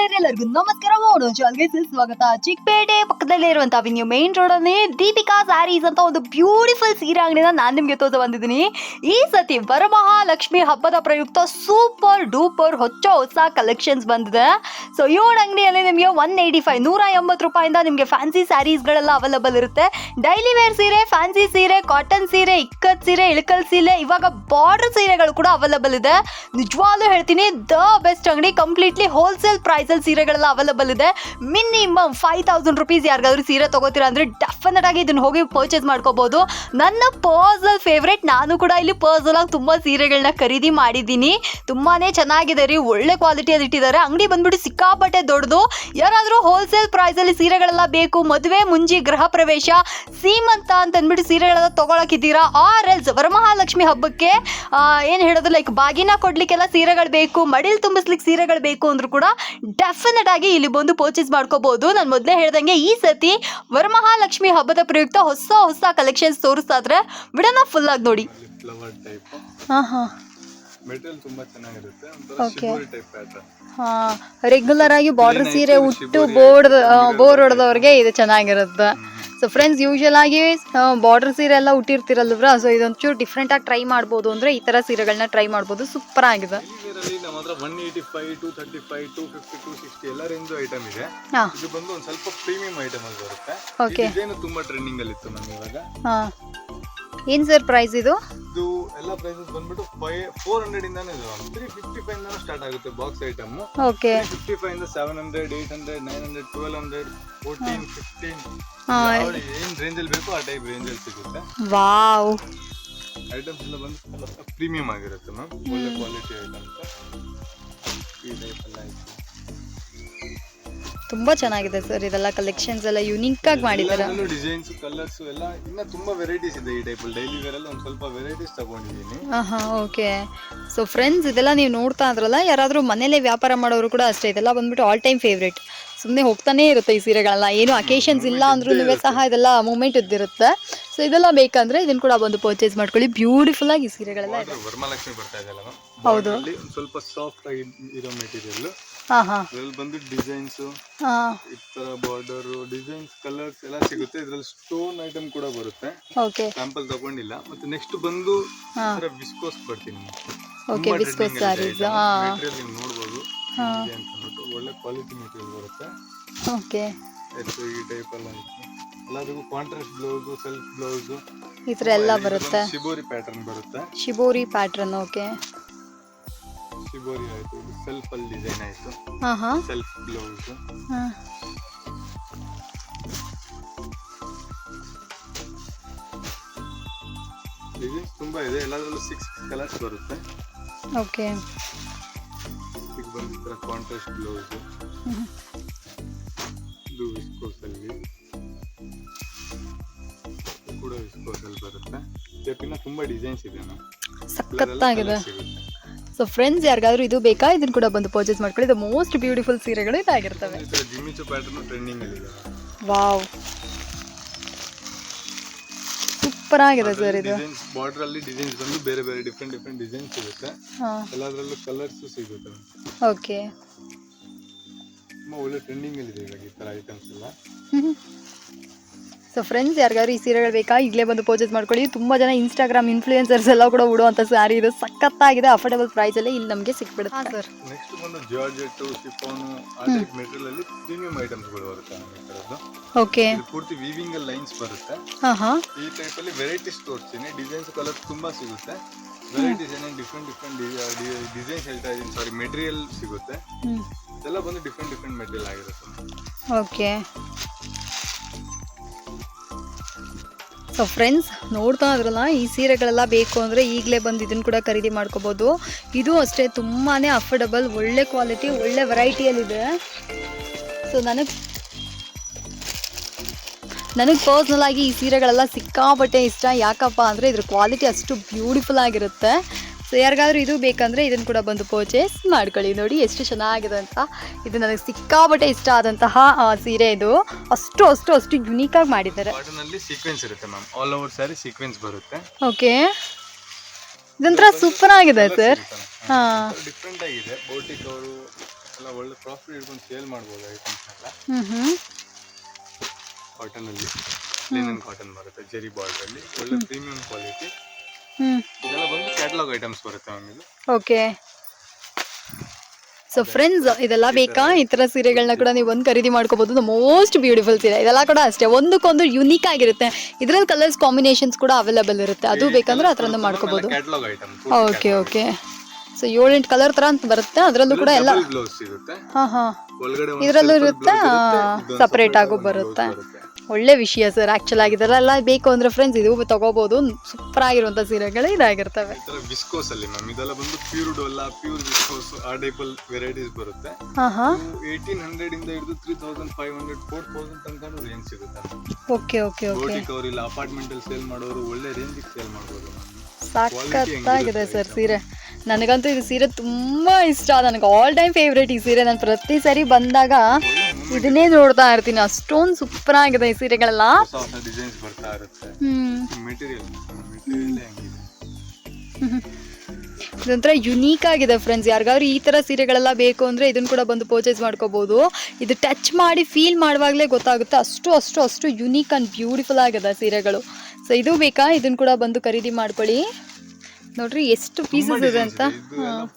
ಎಲ್ಲರಿಗೂ ನಮಸ್ಕಾರ. ಚಾನಲ್ಗೆ ಸ್ವಾಗತ. ಚಿಕ್ಕಪೇಟೆ ಪಕ್ಕದಲ್ಲೇ ಇರುವಂತಹ ಅವಿನ್ಯೂ ಮೇನ್ ರೋಡ್ ಅಲ್ಲಿ ದೀಪಿಕಾ ಸ್ಯಾರೀಸ್ ಅಂತ ಒಂದು ಬ್ಯೂಟಿಫುಲ್ ಸೀರೆ ಅಂಗಡಿನ ನಾನು ನಿಮ್ಗೆ ತೋರಿಸ ಬಂದಿದ್ದೀನಿ. ಈ ಸತಿ ವರಮಹಾಲಕ್ಷ್ಮಿ ಹಬ್ಬದ ಪ್ರಯುಕ್ತ ಸೂಪರ್ ಡೂಪರ್ ಹೊಸ ಕಲೆಕ್ಷನ್ಸ್ ಬಂದಿದೆ. ಸೊ ಈ ಒಂದು ಅಂಗಡಿಯಲ್ಲಿ ನಿಮಗೆ 180 ರೂಪಾಯಿಂದ ನಿಮಗೆ ಫ್ಯಾನ್ಸಿ ಸ್ಯಾರೀಸ್ಗಳೆಲ್ಲ ಅವೈಲಬಲ್ ಇರುತ್ತೆ. ಡೈಲಿ ವೇರ್ ಸೀರೆ, ಫ್ಯಾನ್ಸಿ ಸೀರೆ, ಕಾಟನ್ ಸೀರೆ, ಇಕ್ಕತ್ ಸೀರೆ, ಇಳಕಲ್ ಸೀರೆ, ಇವಾಗ ಬಾರ್ಡರ್ ಸೀರೆಗಳು ಕೂಡ ಅವೈಲಬಲ್ ಇದೆ. ನಿಜವಾಗ್ಲೂ ಹೇಳ್ತೀನಿ, ದ ಬೆಸ್ಟ್ ಅಂಗಡಿ. ಕಂಪ್ಲೀಟ್ಲಿ ಹೋಲ್ಸೇಲ್ ಪ್ರೈಸ್ ಅಲ್ಲಿ ಸೀರೆಗಳೆಲ್ಲ ಅವೈಲಬಲ್ ಇದೆ. ಮಿನಿಮಮ್ 5000 ರುಪೀಸ್ ಯಾರಿಗಾದ್ರೂ ಸೀರೆ ತಗೋತೀರಾ ಅಂದ್ರೆ ಡೆಫಿನೆಟ್ ಆಗಿ ಇದನ್ನ ಹೋಗಿ ಪರ್ಚೇಸ್ ಮಾಡ್ಕೋಬಹುದು. ನನ್ನ ಪರ್ಸನಲ್ ಫೇವ್ರೇಟ್. ನಾನು ಕೂಡ ಇಲ್ಲಿ ಪರ್ಸನಲ್ ಆಗಿ ತುಂಬಾ ಸೀರೆಗಳನ್ನ ಖರೀದಿ ಮಾಡಿದ್ದೀನಿ. ತುಂಬಾನೇ ಚೆನ್ನಾಗಿದೆ ರೀ, ಒಳ್ಳೆ ಕ್ವಾಲಿಟಿಯಲ್ಲಿ ಇಟ್ಟಿದ್ದಾರೆ. ಅಂಗಡಿ ಬಂದ್ಬಿಟ್ಟು ಸಿಕ್ಕಾಪಟ್ಟೆ ದೊಡ್ಡದು. ಯಾರಾದ್ರೂ ಹೋಲ್ಸೇಲ್ ಪ್ರೈಸ್ ಅಲ್ಲಿ ಸೀರೆಗಳೆಲ್ಲ ಬೇಕು, ಮದುವೆ, ಮುಂಜಿ, ಗೃಹ ಪ್ರವೇಶ, ಸೀಮಂತ ಅಂತ ಅಂದ್ಬಿಟ್ಟು ಸೀರೆಗಳೆಲ್ಲ ತಗೊಳಕಿದ್ದೀರಾ, ಆರ್ ಎಲ್ಸ್ ವರಮಹಾಲಕ್ಷ್ಮಿ ಹಬ್ಬಕ್ಕೆ ಏನ್ ಹೇಳೋದು, ಲೈಕ್ ಬಾಗಿನ ಕೊಡ್ಲಿಕ್ಕೆಲ್ಲ ಸೀರೆಗಳು ಬೇಕು, ಮಡಿಲ್ ತುಂಬಿಸ್ಲಿಕ್ಕೆ ಸೀರೆಗಳು ಬೇಕು ಅಂದ್ರೂ ಕೂಡ ಡೆಫಿನೆಟ್ ಆಗಿ ಇಲ್ಲಿ ಬಂದು ಪರ್ಚೇಸ್ ಮಾಡ್ಕೋಬಹುದು. ನಾನು ಮೊದಲೇ ಹೇಳ್ದಂಗೆ ಈ ಸತಿ ವರಮಹಾಲಕ್ಷ್ಮಿ ಹಬ್ಬದ ಪ್ರಯುಕ್ತ ಹೊಸ ಕಲೆಕ್ಷನ್ಸ್ ತೋರಿಸ್ತಾ ಇದ್ರೆ ವಿಡಿಯೋನ ಫುಲ್ ಆಗಿ ನೋಡಿ. ಫ್ಲವರ್ ಟೈಪ್ ಮೆಟೀರಿಯಲ್ ತುಂಬಾ ಚೆನ್ನಾಗಿರುತ್ತೆ. Shibori type pattern. ರೆಗ್ಯುಲರ್ ಆಗಿ ಬಾರ್ಡರ್ ಸೀರೆ ಉಟ್ಟು ಬೋರ್ ಹೊಡೆದವ್ರಿಗೆ ಇದು ಚೆನ್ನಾಗಿರುತ್ತೆ. ಸೊ ಫ್ರೆಂಡ್ಸ್, ಯೂಶುವಲ್ ಆಗಿ ಬಾರ್ಡರ್ ಸೀರೆ ಎಲ್ಲ ಉಟ್ಟಿರ್ತಿರಲ್ವ್ರ, ಸೊ ಇದೊಂಚೂರು ಡಿಫ್ರೆಂಟ್ ಆಗಿ ಟ್ರೈ ಮಾಡ್ಬೋದು ಅಂದ್ರೆ ಈ ತರ ಸೀರೆಗಳನ್ನ ಟ್ರೈ ಮಾಡ್ಬೋದು. ಸೂಪರ್ ಆಗಿದೆ. ನಮ್ಮ ಹತ್ರ 185, 235, 250, 260 ಎಲ್ಲ ರೇಂಜ್ ಐಟಮ್ ಇದೆ. ಇದು ಬಂದು ಒಂದು ಸ್ವಲ್ಪ ಪ್ರೀಮಿಯಂ ಐಟಮ್ ಅಲ್ಲಿ ಬರುತ್ತೆ. ಇದೇನು ತುಂಬಾ ಟ್ರೆಂಡಿಂಗ್ ಅಲ್ಲಿ ಇತ್ತು ನಮಗೆ ಇವಾಗ. ಏನ್ ಸರ್ ಪ್ರೈಸ್ ಇದು? ಇದು ಎಲ್ಲ ಪ್ರೈಸಸ್ ಬಂದ್ಬಿಟ್ಟು 400 ಇಂದಾನೆ ಇದೆ. 355 ಇಂದ ಸ್ಟಾರ್ಟ್ ಆಗುತ್ತೆ ಬಾಕ್ಸ್ ಐಟಮ್. ಓಕೆ. 355 ಇಂದ 700, 800, 900, 1200, 14, 15 ಏನ್ ರೇಂಜ್ ಅಲ್ಲಿ ಬೇಕು ಆ ಟೈಪ್ ರೇಂಜ್ ಅಲ್ಲಿ ಸಿಗುತ್ತೆ. ವಾವ್. ಐಟಮ್ಸ್ ಎಲ್ಲ ಬಂದು ಪ್ರೀಮಿಯಂ ಆಗಿರುತ್ತೆ ಮ್ಯಾಮ್. ಒಳ್ಳೆ ಕ್ವಾಲಿಟಿ ಐಟಮ್ಸ್. ಈ ಟೈಪ್ ಎಲ್ಲ ಐತೆ. ತುಂಬಾ ಚೆನ್ನಾಗಿದೆ ಸರ್. ಇದೆಲ್ಲ ಕಲೆಕ್ಷನ್ಸ್ ಎಲ್ಲ ಯುನೀಕ್ ಆಗಿ ಮಾಡಿದ್ದಾರೆ. ಡಿಸೈನ್ಸ್, ಕಲರ್ಸ್ ಎಲ್ಲ ಇನ್ನ ತುಂಬಾ ವೆರೈಟೀಸ್ ಇದೆ ಈ ಟೈಪ್ ಅಲ್ಲಿ. ಡೈಲಿ ವೇರ್ ಅಲ್ಲಿ ಒಂದು ಸ್ವಲ್ಪ ವೆರೈಟೀಸ್ ತಗೊಂಡಿದ್ದೀನಿ. ಓಕೆ. ಸೊ ಫ್ರೆಂಡ್ಸ್, ಇದೆಲ್ಲ ನೀವು ನೋಡ್ತಾ ಇದ್ರಲ್ಲ, ಯಾರಾದ್ರೂ ಮನೇಲೆ ವ್ಯಾಪಾರ ಮಾಡೋರು ಕೂಡ ಅಷ್ಟೇ. ಇದೆಲ್ಲ ಬಂದ್ಬಿಟ್ಟು ಆಲ್ ಟೈಮ್ ಫೇವ್ರೇಟ್. ಸುಮ್ಮನೆ ಹೋಗ್ತಾನೆ ಇರುತ್ತೆ ಈ ಸೀರೆಗಳೆಲ್ಲ. ಏನು ಅಕೇಶನ್ಸ್ ಇಲ್ಲ ಅಂದ್ರೂ ಸಹ ಇದೆಲ್ಲ ಮೂಮೆಂಟ್ ಇದ್ದಿರುತ್ತೆ. ಸೊ ಇದೆಲ್ಲ ಬೇಕಂದ್ರೆ ಇದನ್ನ ಕೂಡ ಬಂದು ಪರ್ಚೇಸ್ ಮಾಡ್ಕೊಳ್ಳಿ. ಬ್ಯೂಟಿಫುಲ್ ಆಗಿ ಸೀರೆಗಳೆಲ್ಲ ಇದೆ. ವರಮಹಾಲಕ್ಷ್ಮಿ ಬರ್ತಾ ಇದೆಯಲ್ಲ ಮ್ಯಾಮ್, ಹೌದು, ಸ್ವಲ್ಪ ಸಾಫ್ಟ್ ಆಗಿ ಇರೋ ಮೆಟೀರಿಯಲ್. ಇದ್ರಲ್ಲಿ ಬಂದು ಡಿಸೈನ್ಸ್, ಈ ತರ ಬಾರ್ಡರ್ ಡಿಸೈನ್ಸ್, ಕಲರ್ಸ್ ಎಲ್ಲ ಸಿಗುತ್ತೆ. ಇದ್ರಲ್ಲಿ ಸ್ಟೋನ್ ಐಟಮ್ ಕೂಡ ಬರುತ್ತೆ. ಸ್ಯಾಂಪಲ್ ತಗೊಂಡಿಲ್ಲ. ಮತ್ತೆ ನೆಕ್ಸ್ಟ್ ಬಂದು ವಿಸ್ಕೋಸ್ ಬರ್ತೀನಿ. ಓಕೆ, ವಿಸ್ಕೋಸ್ ಸ್ಯಾರೀಸ್ ಮೆಟೀರಿಯಲ್ ನೀವು ನೋಡಬಹುದು. ಒಳ್ಳೆ ಕ್ವಾಲಿಟಿ ಮೆಟೀರಿಯಲ್ ಬರುತ್ತೆ. ಓಕೆ. ಈ ಟೈಪ್ ಎಲ್ಲ ಎಲ್ಲದಕ್ಕೂ ಕಾಂಟ್ರಾಸ್ಟ್ ಬ್ಲೌಸ್, ಸೆಲ್ಫ್ ಬ್ಲೌಸ್, ಈ ತರ ಎಲ್ಲ ಬರುತ್ತೆ. ಶಿಬೋರಿ ಪ್ಯಾಟರ್ನ್ ಬರುತ್ತೆ. Shibori pattern. ಓಕೆ. ಶಿಬೋರಿ ಆಯ್ತು, ಸೆಲ್ಫ್ ಅಲ್ಲಿ ಡಿಸೈನ್ ಆಯ್ತು, ಸೆಲ್ಫ್ ಬ್ಲೌಸ್. ಡಿಸೈನ್ಸ್ ತುಂಬಾ ಇದೆ. ಎಲ್ಲದರಲ್ಲೂ 6 ಕಲರ್ಸ್ ಬರುತ್ತೆ. ಓಕೆ. ಇದು ಬಂದು ಕಾಂಟ್ರಾಸ್ಟ್ ಬ್ಲೌಸ್. ಇದು ವಿಸ್ಕೋಸ್ ಅಲ್ಲಿ ಕೂಡ ವಿಸ್ಕೋಸ್ ಅಲ್ಲಿ ಬರುತ್ತೆ. ಸ್ಟೆಪ್ಪಿನ ತುಂಬಾ ಡಿಸೈನ್ಸ್ ಇದೆ. ಸಖತ್ತಾಗಿದೆ. ಸೊ ಫ್ರೆಂಡ್ಸ್, ಯಾರಿಗಾದ್ರೂ ಇದು ಬೇಕಾ, ಇದನ್ನ ಕೂಡ ಬಂದು ಪರ್ಚೇಸ್ ಮಾಡ್ಕೊಳ್ಳಿ. ಇದು ಮೋಸ್ಟ್ ಬ್ಯೂಟಿಫುಲ್ ಸೀರೆಗಳು ಇದಾಗಿರ್ತವೆ. ಜಿಮ್ಮಿಚು ಪ್ಯಾಟರ್ನ್ ಟ್ರೆಂಡಿಂಗ್ ಅಲ್ಲಿ ಇದೆ. ವಾವ್, ಸೂಪರ್ ಆಗಿದೆ ಸರ್. ಇದು ಬಾರ್ಡರ್ ಅಲ್ಲಿ ಡಿಸೈನ್ಸ್ ಬಂದು ಬೇರೆ ಬೇರೆ ಡಿಫ್ರೆಂಟ್ ಡಿಸೈನ್ಸ್ ಸಿಗುತ್ತೆ. ಎಲ್ಲದರಲ್ಲೂ ಕಲರ್ಸ್ ಸಿಗುತ್ತೆ. ಓಕೆ. ತುಂಬಾ ಒಳ್ಳೆ ಟ್ರೆಂಡಿಂಗ್ ಅಲ್ಲಿ ಇದೆ ಇವಾಗ ಈ ತರ ಐಟಮ್ಸ್ ಎಲ್ಲ. ಸೊ ಫ್ರೆಂಡ್ಸ್, ಯಾರಿಗಾದ್ರೂ ಈ ಸೀರೆಗಳು ಬೇಕಾ, ಈಗಲೇ ಬಂದು ಪರ್ಚೇಸ್ ಮಾಡ್ಕೊಳ್ಳಿ. ತುಂಬ ಜನ ಇನ್ಸ್ಟಾಗ್ರಾಮ್ ಇನ್ಫ್ಲೂಯೆನ್ಸರ್ಸ್ ಎಲ್ಲ ಕೂಡ ಉಡುವಂಥ ಸ್ಯಾರಿ ಇದು. ಸಖತ್ತಾಗಿದೆ. ಅಫೋರ್ಡಬಲ್ ಪ್ರೈಸ್ ಅಲ್ಲಿ ಇಲ್ಲಿ ನಮಗೆ ಸಿಕ್ಬಿಡುತ್ತೆ ಸರ್. ನೆಕ್ಸ್ಟ್ ಬಂದು ಜಾರ್ಜೆಟ್, ಶಿಫಾನ್ ಆ ಟೈಪ್ ಮೆಟೀರಿಯಲ್ ಅಲ್ಲಿ ಪ್ರೀಮಿಯಂ ಐಟಮ್ಸ್ ಗಳು ಬರುತ್ತೆ ನಮಗೆ. ಓಕೆ. ಪೂರ್ತಿ ವೀವಿಂಗ್ ಅಲ್ಲಿ ಲೈನ್ಸ್ ಬರುತ್ತೆ. ಈ ಟೈಪ್ ಅಲ್ಲಿ ವೆರೈಟೀಸ್ ತೋರಿಸ್ತೀನಿ. ಡಿಸೈನ್ಸ್, ಕಲರ್ಸ್ ತುಂಬಾ ಸಿಗುತ್ತೆ. ವೆರೈಟೀಸ್ ಏನೇನು ಡಿಫ್ರೆಂಟ್ ಡಿಸೈನ್ಸ್ ಹೇಳ್ತಾ ಇದ್ದೀನಿ, ಸಾರಿ, ಮೆಟೀರಿಯಲ್ ಸಿಗುತ್ತೆ. ಎಲ್ಲ ಬಂದು ಡಿಫ್ರೆಂಟ್ ಮೆಟೀರಿಯಲ್ ಆಗಿರುತ್ತೆ. ಓಕೆ. ಸೊ ಫ್ರೆಂಡ್ಸ್, ನೋಡ್ತಾ ಇದ್ರಲ್ಲ, ಈ ಸೀರೆಗಳೆಲ್ಲ ಬೇಕು ಅಂದರೆ ಈಗಲೇ ಬಂದು ಇದನ್ನು ಕೂಡ ಖರೀದಿ ಮಾಡ್ಕೋಬೋದು. ಇದು ಅಷ್ಟೇ ತುಂಬಾ ಅಫೋರ್ಡಬಲ್, ಒಳ್ಳೆ ಕ್ವಾಲಿಟಿ, ಒಳ್ಳೆ ವೆರೈಟಿಯಲ್ಲಿದೆ. ಸೊ ನನಗೆ ಪರ್ಸ್ನಲ್ ಆಗಿ ಈ ಸೀರೆಗಳೆಲ್ಲ ಸಿಕ್ಕಾಪಟ್ಟೆ ಇಷ್ಟ. ಯಾಕಪ್ಪ ಅಂದರೆ ಇದ್ರ ಕ್ವಾಲಿಟಿ ಅಷ್ಟು ಬ್ಯೂಟಿಫುಲ್ ಆಗಿರುತ್ತೆ. ಸೊ ಯಾರಿಗಾದ್ರೂ ಇದು ಬೇಕಂದರೆ ಇದನ್ನು ಕೂಡ ಬಂದು ಪರ್ಚೇಸ್ ಮಾಡ್ಕೊಳ್ಳಿ. ನೋಡಿ ಎಷ್ಟು ಚೆನ್ನಾಗಿದೆ ಅಂತ. ಇದು ನನಗೆ ಸಿಕ್ಕಾಪಟ್ಟೆ ಇಷ್ಟ ಆದಂತಹ ಸೀರೆ. ಇದು ಅಷ್ಟು ಯುನೀಕಾಗಿ ಮಾಡಿದ್ದಾರೆ. ಸೀಕ್ವೆನ್ಸ್ ಇರುತ್ತೆ ma'am, all over sari sequence ಬರುತ್ತೆ. ಓಕೆ. ಇದೊಂಥರ ಸೂಪರ್ ಆಗಿದೆ ಸರ್. ಡಿಫ್ರೆಂಟ್ ಆಗಿದೆ. ಬೋಟಿಕ್ ಅವರು ಎಲ್ಲ ಒಳ್ಳೆ ಪ್ರಾಫಿಟ್ ಇಟ್ಕೊಂಡು ಸೇಲ್ ಮಾಡ್ಬೋದು ಐಟಮ್ಸ್ ಎಲ್ಲ. ಕಾಟನ್ ಅಲ್ಲಿ ಲಿನನ್ ಕಾಟನ್ ಬರುತ್ತೆ, ಜೆರಿ ಬಾರ್ಡರ್ ಅಲ್ಲಿ ಒಳ್ಳೆ ಪ್ರೀಮಿಯಂ ಕ್ವಾಲಿಟಿ. ಇದೆಲ್ಲ ಬಂದು ಕ್ಯಾಟಲಾಗ್ ಐಟಮ್ಸ್ ಬರುತ್ತೆ ನಮಗೆ. ಓಕೆ. ಸೊ ಫ್ರೆಂಡ್ಸ್, ಇದೆಲ್ಲ ಬೇಕಾ? ಈ ತರ ಸೀರೆಗಳನ್ನ ಕೂಡ ನೀವು ಒಂದು ಖರೀದಿ ಮಾಡ್ಕೋಬಹುದು. ಮೋಸ್ಟ್ ಬ್ಯೂಟಿಫುಲ್ ಸೀರೆ ಇದೆಲ್ಲ ಕೂಡ ಅಷ್ಟೇ, ಒಂದಕ್ಕೊಂದು ಯುನೀಕ್ ಆಗಿರುತ್ತೆ. ಇದ್ರಲ್ಲಿ ಕಲರ್ಸ್ ಕಾಂಬಿನೇಷನ್ಸ್ ಕೂಡ ಅವೈಲೇಬಲ್ ಇರುತ್ತೆ. ಅದು ಬೇಕಂದ್ರೆ ಅದರನ್ನು ಮಾಡ್ಕೋಬಹುದು. Catalogue item. Okay okay. So 7-8 colour ತರ ಅಂತ ಬರುತ್ತೆ. ಅದರಲ್ಲೂ ಕೂಡ ಎಲ್ಲ ಬ್ಲೌಸ್ ಸಿಗುತ್ತೆ. ಒಳಗಡೆ ಇದರಲ್ಲೂ ಇರುತ್ತೆ, ಸಪರೇಟ್ ಆಗು ಬರುತ್ತೆ. ಒಳ್ಳೆ ವಿಷಯ ಸರ್. ಆಕ್ಚುಲ್ ಆಗಿದೆಲ್ಲ ಬೇಕು ಅಂದ್ರೆ ಫ್ರೆಂಡ್ಸ್ ಇದು ತಗೋಬಹುದು. ಸೂಪರ್ ಆಗಿರುವಂತ ಸೀರೆಗಳು ಇದಾಗಿರ್ತವೆ. ವಿಸ್ಕೋಸ್ ಅಲ್ಲಿ ಮ್ಯಾಮ್ ಇದೆಲ್ಲ ಬಂದು ಪ್ಯೂರ್ ಡೋಲಾ, ಪ್ಯೂರ್ ವಿಸ್ಕೋಸ್, ಆ ಟೈಪ್ ಅಲ್ಲಿ ವೆರೈಟೀಸ್ ಬರುತ್ತೆ. 1800 ಇಂದ ಹಿಡಿದು 3500 4000 ತನಕ ರೇಂಜ್ ಸಿಗುತ್ತೆ. Okay okay okay. ಬೋಟಿಕ್ ಅವರಿಲ್ಲ, ಅಪಾರ್ಟ್ಮೆಂಟ್ ಅಲ್ಲಿ ಸೇಲ್ ಮಾಡೋರು ಒಳ್ಳೆ ರೇಂಜ್ ಸೇಲ್ ಮಾಡಬಹುದು. ಸಾಕತ್ತಾಗಿದೆ ಸರ್ ಸೀರೆ. ನನಗಂತೂ ಇದು ಸೀರೆ ತುಂಬಾ ಇಷ್ಟ. ನನಗೆ ಆಲ್ ಟೈಮ್ ಫೇವ್ರೇಟ್ ಈ ಸೀರೆ. ನಾನು ಪ್ರತಿ ಸರಿ ಬಂದಾಗ ಇದನ್ನೇ ನೋಡ್ತಾ ಇರ್ತೀನಿ. ಅಷ್ಟೊಂದು ಸೂಪರ್ ಆಗಿದೆ ಈ ಸೀರೆಗಳೆಲ್ಲ. ಡಿಸೈನ್ಸ್ ಬರ್ತಾ ಇರುತ್ತೆ. ಮೆಟೀರಿಯಲ್ ಇದೊಂಥರ ಯುನೀಕ್ ಆಗಿದೆ ಫ್ರೆಂಡ್ಸ್. ಯಾರಿಗಾದ್ರೂ ಈ ತರ ಸೀರೆಗಳೆಲ್ಲ ಬೇಕು ಅಂದ್ರೆ ಇದನ್ನ ಕೂಡ ಬಂದು ಪರ್ಚೇಸ್ ಮಾಡ್ಕೋಬಹುದು. ಇದು ಟಚ್ ಮಾಡಿ ಫೀಲ್ ಮಾಡುವಾಗಲೇ ಗೊತ್ತಾಗುತ್ತೆ. ಅಷ್ಟು ಅಷ್ಟು ಅಷ್ಟು ಯುನೀಕ್ ಅಂಡ್ ಬ್ಯೂಟಿಫುಲ್ ಆಗಿದೆ ಸೀರೆಗಳು. ಸೊ ಇದು ಬೇಕಾ? ಇದನ್ನ ಕೂಡ ಬಂದು ಖರೀದಿ ಮಾಡ್ಕೊಳ್ಳಿ. ನೋಡ್ರಿ ಎಷ್ಟು ಪೀಸಸ್ ಇದೆ ಅಂತ.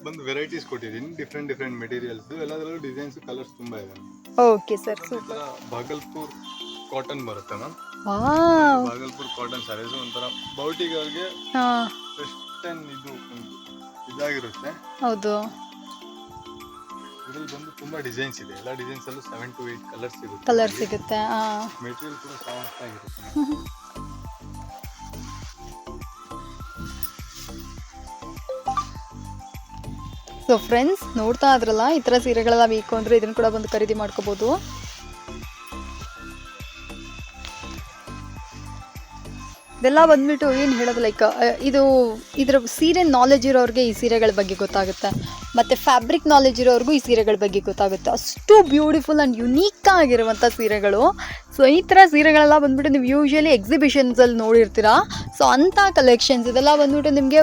ಬಂದು ವೆರೈಟೀಸ್ ಕೊಟ್ಟಿದ್ದೀನಿ, ಡಿಫರೆಂಟ್ ಮೆಟೀರಿಯಲ್ಸ್, ಎಲ್ಲದರಲ್ಲೂ ಡಿಸೈನ್ಸ್, ಕಲರ್ಸ್ ತುಂಬಾ ಇದೆ. Okay sir, super. Bhagalpur cotton ಬರುತ್ತೆ ಮ್ಯಾಮ್. ಭಾಗಲ್ಪುರ್ ಕಾಟನ್ ಸಾರೀಸ್ ಒಂಥರ ಬೌಟಿಗರ್ಗೆ ವೆಸ್ಟರ್ನ್ ಇದಾಗಿರುತ್ತೆ. ಹೌದು. ಇದರಲ್ಲಿ ಬಂದು ತುಂಬಾ ಡಿಸೈನ್ಸ್ ಇದೆ. ಎಲ್ಲ ಡಿಸೈನ್ಸ್ ಅಲ್ಲೂ 7 to 8 ಕಲರ್ ಸಿಗುತ್ತೆ. ಮೆಟೀರಿಯಲ್ ಕೂಡ ಸಾಫ್ಟ್ ಆಗಿರುತ್ತೆ. ಸೊ ಫ್ರೆಂಡ್ಸ್, ನೋಡ್ತಾ ಇದ್ರಲ್ಲ, ಈ ಥರ ಸೀರೆಗಳೆಲ್ಲ ಬೇಕು ಅಂದರೆ ಇದನ್ನು ಕೂಡ ಬಂದು ಖರೀದಿ ಮಾಡ್ಕೋಬೋದು. ಇದೆಲ್ಲ ಬಂದ್ಬಿಟ್ಟು ಏನು ಹೇಳೋದು, ಲೈಕ್ ಇದರ ಸೀರೆ ನಾಲೆಜ್ ಇರೋರಿಗೆ ಈ ಸೀರೆಗಳ ಬಗ್ಗೆ ಗೊತ್ತಾಗುತ್ತೆ, ಮತ್ತು ಫ್ಯಾಬ್ರಿಕ್ ನಾಲೆಜ್ ಇರೋರಿಗೂ ಈ ಸೀರೆಗಳ ಬಗ್ಗೆ ಗೊತ್ತಾಗುತ್ತೆ. ಅಷ್ಟು ಬ್ಯೂಟಿಫುಲ್ ಆ್ಯಂಡ್ ಯುನೀಕ್ ಆಗಿರುವಂಥ ಸೀರೆಗಳು. ಸೊ ಈ ಥರ ಸೀರೆಗಳೆಲ್ಲ ಬಂದ್ಬಿಟ್ಟು ನೀವು ಯೂಶ್ವಲಿ ಎಕ್ಸಿಬಿಷನ್ಸಲ್ಲಿ ನೋಡಿರ್ತೀರಾ. ಸೊ ಅಂಥ ಕಲೆಕ್ಷನ್ಸ್ ಇದೆಲ್ಲ ಬಂದ್ಬಿಟ್ಟು ನಿಮಗೆ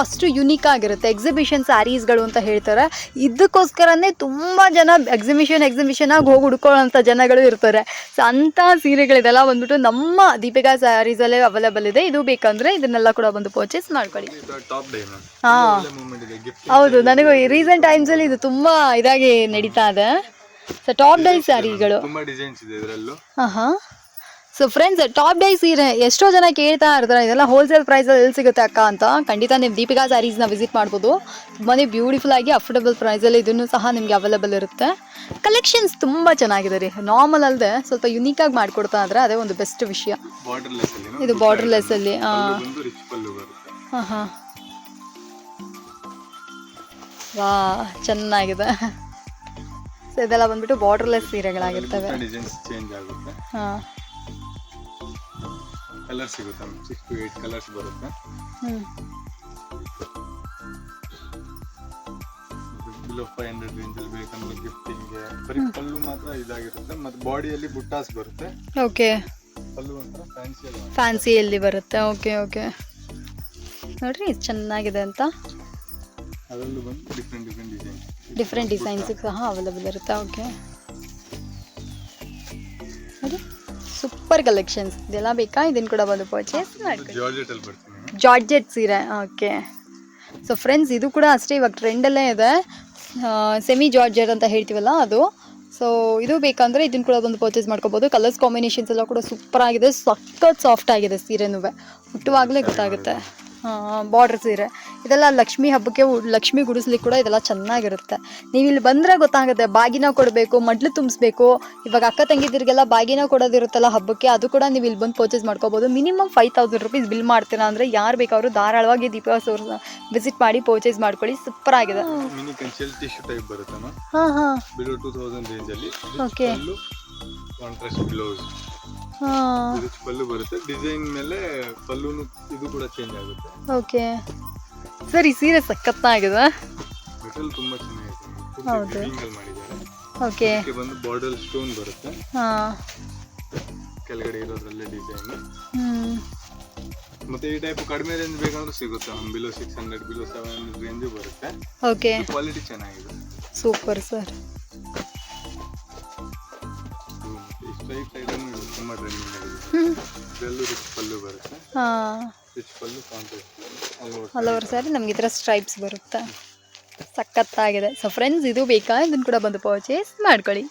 ಅಷ್ಟು ಯುನೀಕ್ ಆಗಿರುತ್ತೆ. ಎಕ್ಸಿಬಿಷನ್ ಸ್ಯಾರೀಸ್ಗಳು ಅಂತ ಹೇಳ್ತಾರೆ. ಇದಕ್ಕೋಸ್ಕರನೇ ತುಂಬ ಜನ ಎಕ್ಸಿಬಿಷನಾಗಿ ಹೋಗಿ ಹುಡ್ಕೊಳ್ಳೋಂಥ ಜನಗಳು ಇರ್ತಾರೆ. ಸೊ ಅಂಥ ಸೀರೆಗಳಿದೆಲ್ಲ ಬಂದ್ಬಿಟ್ಟು ನಮ್ಮ ದೀಪಿಕಾ ಸ್ಯಾರೀಸಲ್ಲೇ ಅವೈಲೇಬಲ್ ಇದೆ. ಇದು ಬೇಕಂದರೆ ಇದನ್ನೆಲ್ಲ ಕೂಡ ಬಂದು ಪರ್ಚೇಸ್ ಮಾಡ್ಕೊಳ್ಳಿ. ಹಾಂ ಹೌದು, ನನಗೂ ರೀಸೆಂಟ್ ಟೈಮ್ಸಲ್ಲಿ ಇದು ತುಂಬ ಇದಾಗಿ ನಡೀತಾ ಇದೆ. ಸೊ ಟಾಪ್ ಡೈ ಸ್ಯಾರಿಗಳು ತುಂಬಾ ಡಿಸೈನ್ಸ್ ಇದೆ ಇದರಲ್ಲೂ. ಸೊ ಫ್ರೆಂಡ್ಸ್, ಟಾಪ್ ಡೈ ಸೀರೆ ಎಷ್ಟೋ ಜನ ಕೇಳ್ತಾ ಇರ್ತಾರೆ, ಇದೆಲ್ಲ ಹೋಲ್ಸೇಲ್ ಪ್ರೈಸಲ್ಲಿ ಎಲ್ಲಿ ಸಿಗುತ್ತೆ ಅಕ್ಕ ಅಂತ. ಖಂಡಿತ ನೀವು ದೀಪಿಕಾ ಸ್ಯಾರೀಸ್ನ ವಿಸಿಟ್ ಮಾಡ್ಬೋದು. ತುಂಬಾ ಬ್ಯೂಟಿಫುಲ್ ಆಗಿ ಅಫೋರ್ಡಬಲ್ ಪ್ರೈಸಲ್ಲಿ ಇದನ್ನು ಸಹ ನಿಮಗೆ ಅವೈಲೇಬಲ್ ಇರುತ್ತೆ. ಕಲೆಕ್ಷನ್ಸ್ ತುಂಬ ಚೆನ್ನಾಗಿದೆ ರೀ. ನಾರ್ಮಲ್ ಅಲ್ಲದೆ ಸ್ವಲ್ಪ ಯುನೀಕಾಗಿ ಮಾಡಿಕೊಡ್ತಾ ಇದ್ರೆ ಅದೇ ಒಂದು ಬೆಸ್ಟ್ ವಿಷಯ. ಇದು ಬಾರ್ಡರ್ಲೆಸ್ ಅಲ್ಲಿ. ವಾ, ಚೆನ್ನಾಗಿದೆ. ಸೊ ಇದೆಲ್ಲ ಬಂದ್ಬಿಟ್ಟು ಬಾರ್ಡರ್ಲೆಸ್ ಸೀರೆಗಳಾಗಿರ್ತವೆ. ಹಾಂ, ಕಲರ್ ಸಿಗುತ್ತೆ, 6 to 8 ಕಲರ್ಸ್ ಬರುತ್ತೆ. ಬಿಲೋ 500 ರೇಂಜಲ್ಲಿ ಬೇಕಂದ್ರೆ ಗಿಫ್ಟಿಂಗ್ಗೆ ಬರೀ ಪಲ್ಲು ಮಾತ್ರ ಇದಾಗಿರುತ್ತೆ. ಮತ್ತೆ ಬಾಡಿಯಲ್ಲಿ ಬುಟ್ಟಾಸ್ ಬರುತ್ತೆ. ಓಕೆ, ಪಲ್ಲು ಅಂತ ಫ್ಯಾನ್ಸಿಯಲ್ಲಿ ಬರುತ್ತೆ. ಓಕೆ ಓಕೆ, ನೋಡ್ರಿ ಇದು ಚೆನ್ನಾಗಿದೆ ಅಂತ. ಅದರಲ್ಲೂ ಬಂದು ಡಿಫ್ರೆಂಟ್ ಡಿಸೈನ್ಸ್ ಸಹ ಅವೈಲೇಬಲ್ ಇರುತ್ತೆ. ಓಕೆ ನೋಡಿ, ಸೂಪರ್ ಕಲೆಕ್ಷನ್ಸ್. ಇದೆಲ್ಲ ಬೇಕಾ? ಇದನ್ನು ಕೂಡ ಬಂದು ಪರ್ಚೇಸ್ ಮಾಡ್ಕೊಳ್ಳಿ. ಜಾರ್ಜೆಟ್ ಸೀರೆ. ಓಕೆ. ಸೊ ಫ್ರೆಂಡ್ಸ್, ಇದು ಕೂಡ ಅಷ್ಟೇ ಇವಾಗ ಟ್ರೆಂಡಲ್ಲೇ ಇದೆ. ಸೆಮಿ ಜಾರ್ಜೆಟ್ ಅಂತ ಹೇಳ್ತೀವಲ್ಲ ಅದು. ಸೊ ಇದು ಬೇಕಂದರೆ ಇದನ್ನು ಕೂಡ ಬಂದು ಪರ್ಚೇಸ್ ಮಾಡ್ಕೋಬೋದು. ಕಲರ್ಸ್ ಕಾಂಬಿನೇಷನ್ಸ್ ಎಲ್ಲ ಕೂಡ ಸೂಪರ್ ಆಗಿದೆ. ಸಖತ್ ಸಾಫ್ಟ್ ಆಗಿದೆ ಸೀರೆನೂ, ಹುಟ್ಟುವಾಗಲೇ ಗೊತ್ತಾಗುತ್ತೆ. ಬಾರ್ಡರ್ ಸೀರೆ ಇದೆಲ್ಲ ಲಕ್ಷ್ಮಿ ಹಬ್ಬಕ್ಕೆ ಲಕ್ಷ್ಮಿ ಗುಡಿಸ್ಲಿಕ್ಕೆ ಕೂಡ ಇದೆಲ್ಲ ಚೆನ್ನಾಗಿರುತ್ತೆ. ನೀವು ಇಲ್ಲಿ ಬಂದರೆ ಗೊತ್ತಾಗುತ್ತೆ. ಬಾಗಿನ ಕೊಡಬೇಕು, ಮಡ್ಲು ತುಂಬಿಸ್ಬೇಕು. ಇವಾಗ ಅಕ್ಕ ತಂಗಿದಿರಿಗೆಲ್ಲ ಬಾಗಿನ ಕೊಡೋದಿರುತ್ತಲ್ಲ ಹಬ್ಬಕ್ಕೆ, ಅದು ಕೂಡ ನೀವು ಇಲ್ಲಿ ಬಂದು ಪರ್ಚೇಸ್ ಮಾಡ್ಕೋಬೋದು. ಮಿನಿಮಮ್ 5000 ರೂಪೀಸ್ ಬಿಲ್ ಮಾಡ್ತೀರಾ ಅಂದರೆ ಯಾರು ಬೇಕಾದರೂ ಧಾರಾಳವಾಗಿ ದೀಪಿಕಾ ಸ್ಟೋರ್ಸ್ನ ವಿಸಿಟ್ ಮಾಡಿ ಪರ್ಚೇಸ್ ಮಾಡ್ಕೊಳ್ಳಿ. ಸೂಪರ್ ಆಗಿದೆ. ಓಕೆ. ಪಲ್ಲು ಬರುತ್ತೆ. ಡಿಸೈನ್ ಮೇಲೆ ಪಲ್ಲುನು ಇದು ಕೂಡ ಚೇಂಜ್ ಆಗುತ್ತೆ. ಓಕೆ ಸರ್, ಈ ಸೀರೆ ಸಖತ್ತಾಗಿದೆ. ಮೆಟೀರಿಯಲ್ ತುಂಬಾ ಚೆನ್ನಾಗಿದೆ. ಹೌದು. ಮಾಡಿದ್ದಾರೆ. ಓಕೆ. ಇದಕ್ಕೆ ಬಂದು ಬಾರ್ಡರ್ ಸ್ಟೋನ್ ಬರುತ್ತೆ. ಕೆಳಗಡೆ ಇರೋದ್ರಲ್ಲೇ ಡಿಸೈನ್. ಮತ್ತೆ ಈ ಟೈಪ್ ಕಡಿಮೆ ರೇಂಜ್ ಬೇಕಂದ್ರೆ ಸಿಗುತ್ತೆ. ಬಿಲೋ 600 ಬಿಲೋ 700 ರೇಂಜ್ ಬರುತ್ತೆ. ಓಕೆ. ಕ್ವಾಲಿಟಿ ಚೆನ್ನಾಗಿದೆ. Super sir. ಸ್ಟ್ರೈಟ್ ಐಟಮ್ ತುಂಬಾ ಟ್ರೆಂಡಿಂಗ್ ಆಗಿದೆ. ಇದರಲ್ಲೂ ರಿಚ್ ಪಲ್ಲು ಬರುತ್ತೆ. ರಿಚ್ ಪಲ್ಲು ಕಾಂಟ್ರಾಸ್ಟ್ ಆಲ್ ಓವರ್ ಸ್ಯಾರಿ ನಮ್ಗೆ ಈ ಥರ ಸ್ಟ್ರೈಪ್ಸ್ ಬರುತ್ತೆ. ಸಖತ್ತಾಗಿದೆ. ಸೊ ಫ್ರೆಂಡ್ಸ್, ಇದು ಬೇಕಾ ಇದನ್ನು ಕೂಡ ಬಂದು ಪರ್ಚೇಸ್ ಮಾಡ್ಕೊಳ್ಳಿ.